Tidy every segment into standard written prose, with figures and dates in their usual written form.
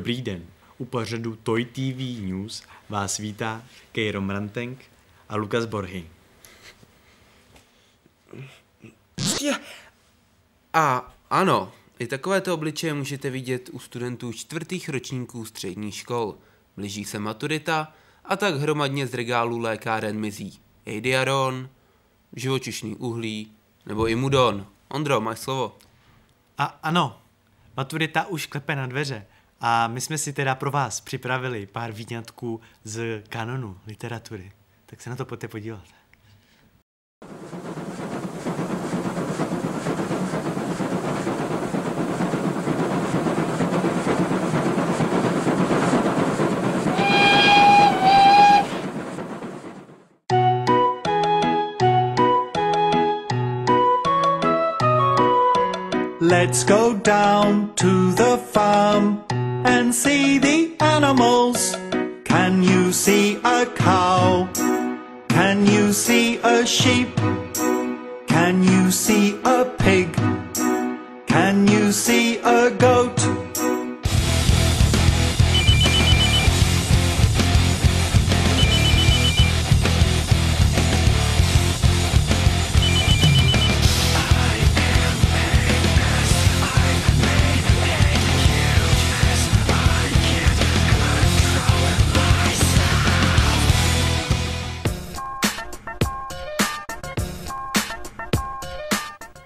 Dobrý den, u pořadu Toy TV News vás vítá Kejrom Rantenk a Lukas Borhy. A ano, i takovéto obličeje můžete vidět u studentů 4. ročníků středních škol. Blíží se maturita a tak hromadně z regálů lékáren mizí Eidiaron, živočišný uhlí nebo Imudon. Ondro, máš slovo. A ano, maturita už klepe na dveře a my jsme si teda pro vás připravili pár výňatků z kanonu literatury. Tak se na to pojďte podívat. Let's go down to the farm and see the animals. Can you see a cow? Can you see a sheep? Can you see a pig? Can you see a goat?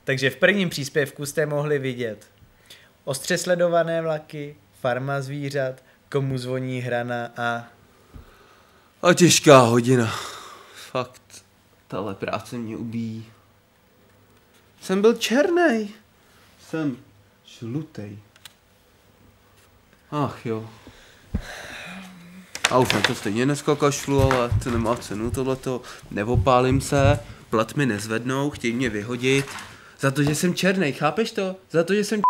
Takže v prvním příspěvku jste mohli vidět ostře sledované vlaky, farma zvířat, komu zvoní hrana A těžká hodina. Fakt, tahle práce mě ubíjí. Jsem byl černej. Jsem žlutej. Ach jo. A už na to stejně dneska kašlu, ale to nemá cenu tohleto. Neopálím se, plat mi nezvednou, chtějí mě vyhodit. Za to, že jsem černej, chápeš to? Za to, že jsem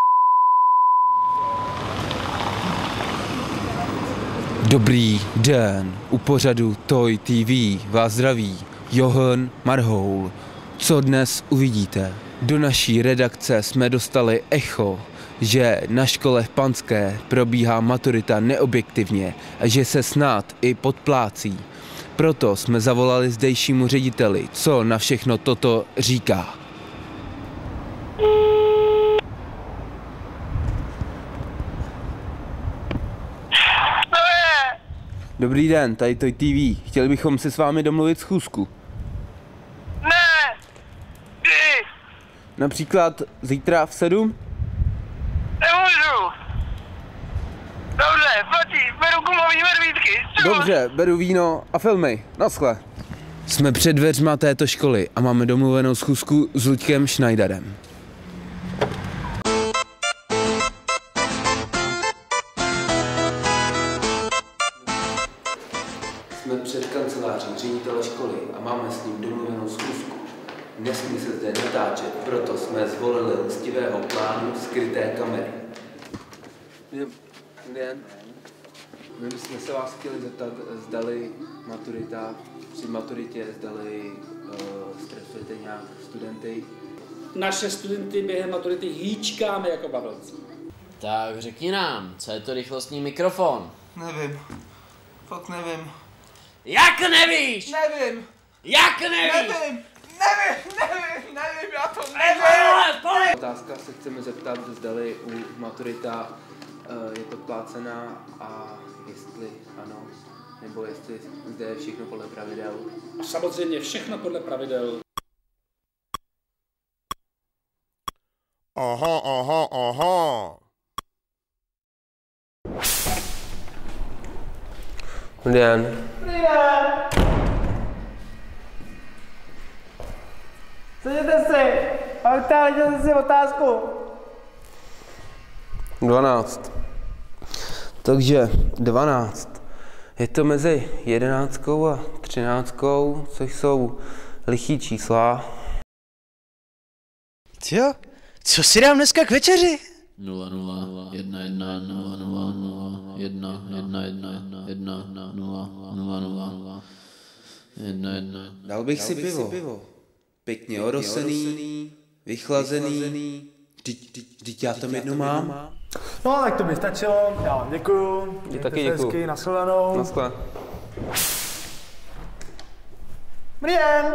Dobrý den, u pořadu Toy TV vás zdraví Johan Marhoul. Co dnes uvidíte? Do naší redakce jsme dostali echo, že na škole v Panské probíhá maturita neobjektivně a že se snad i podplácí. Proto jsme zavolali zdejšímu řediteli, co na všechno toto říká. Dobrý den, tady Toy TV. Chtěli bychom si s vámi domluvit schůzku. Ne! Kdy? Například zítra v 7? Nemůžu! Dobře, platí, beru gumový medvídky. Dobře, beru víno a filmy. Naschle. Jsme před dveřma této školy a máme domluvenou schůzku s Luďkem Schneiderem. Jsme před kanceláří ředitele školy a máme s ním domluvenou schůzku. Nesmí se zde natáčet, proto jsme zvolili listivého plánu skryté kamery. My bychom se vás chtěli zeptat, zdali maturita, při maturitě, zdali stresujete nějak studenty. Naše studenty během maturity hýčkáme jako bavlci. Tak řekni nám, co je to rychlostní mikrofon? Nevím. Fakt nevím. Jak nevíš? Nevím. Jak nevíš? Nevím, já to nevím. Otázka se chceme zeptat, zdali u maturita je podplácená a jestli ano, nebo jestli zde je všechno podle pravidel. Samozřejmě všechno podle pravidel. Aha. Dobrý den. Seděte si, ale ptali si otázku. 12. Takže 12. Je to mezi 11 a 13, což jsou lichý čísla. Jo, co si dám dneska k večeři? 0 0 1 1 0 0 0 1 1 1 1 0 0 0 1 1. Dal bych si pivo. Pěkně orosený, vychlazený, Vždyť já tam jednu mám. No, tak to by stačilo. Já vám děkuju. Taky děkuju. Hezky, nashledanou. Naschle. Dobrý den.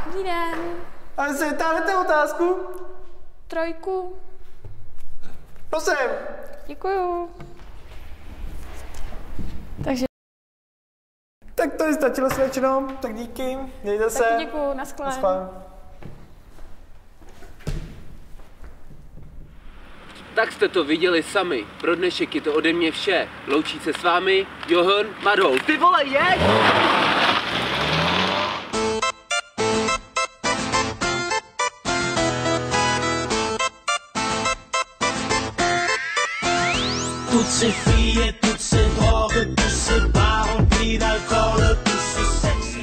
Dobrý den. A vy si vytáhnete otázku? 3. Prosím. Děkuju. Takže. Tak to je stačilo svědčeno, tak díky, mějte se. Taky děkuju, naschle. Tak jste to viděli sami. Pro dnešek je to ode mě vše. Loučí se s vámi Johan Marhoul. Ty vole, jeď! Toutes ces filles, toutes ces drogues, tous ces bars remplis d'alcool, tout ce sexe.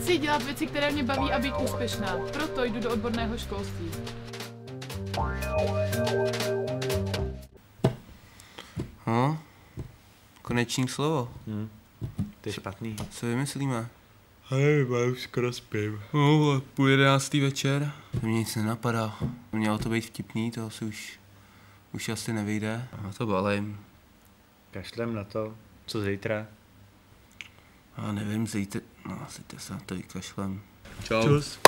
Chci dělat věci, které mě baví a být úspěšná. Proto jdu do odborného školství. No, koneční slovo. To je špatný. Co vymyslíme? Hej, já už skoro spím. No, půl 11. večer. To mě nic nenapadá. Mělo to být vtipný, to asi už asi nevyjde. A to balím. Kašlem na to. Co zítra? Já nevím, zítra, no asi se na to vykašlem. Čau. Čus.